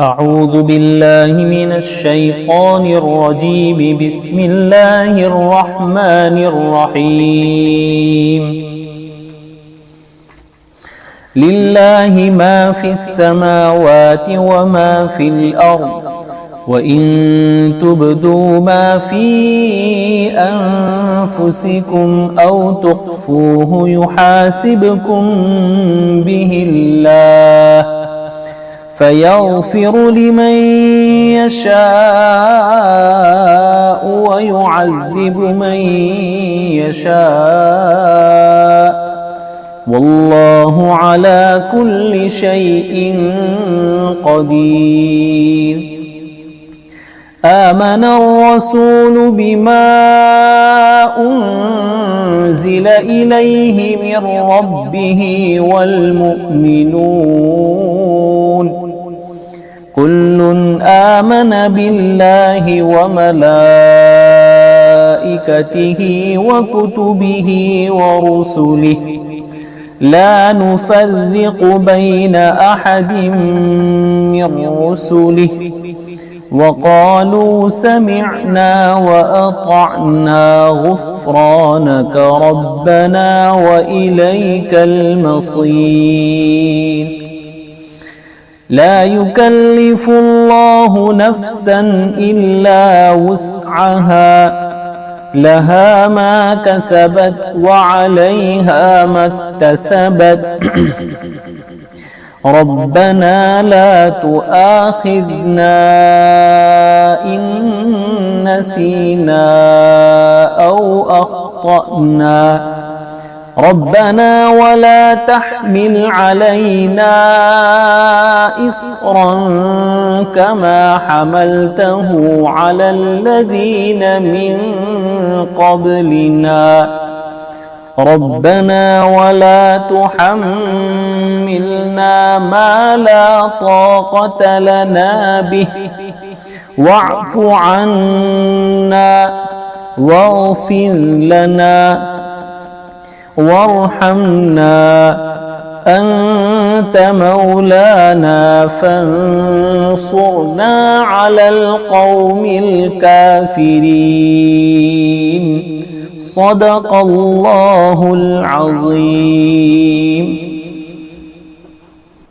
أعوذ بالله من الشيطان الرجيم. بسم الله الرحمن الرحيم. لله ما في السماوات وما في الأرض، وإن تبدوا ما في أنفسكم أو تخفوه يحاسبكم به الله، فيغفر لمن يشاء ويعذب من يشاء، والله على كل شيء قدير. آمن الرسول بما أنزل إليه من ربه والمؤمنون كل آمن بالله وملائكته وكتبه ورسله لا نفرق بين أحد من رسله، وقالوا سمعنا وأطعنا غفرانك ربنا وإليك المصير. لا يكلف الله نفسا إلا وسعها، لها ما كسبت وعليها ما اكتسبت. ربنا لا تؤاخذنا إن نسينا أو أخطأنا، ربنا ولا تحمل علينا إصرا كما حملته على الذين من قبلنا، ربنا ولا تحملنا ما لا طاقة لنا به، واعف عنا واغفر لنا وارحمنا، أنت مولانا فانصرنا على القوم الكافرين. صدق الله العظيم.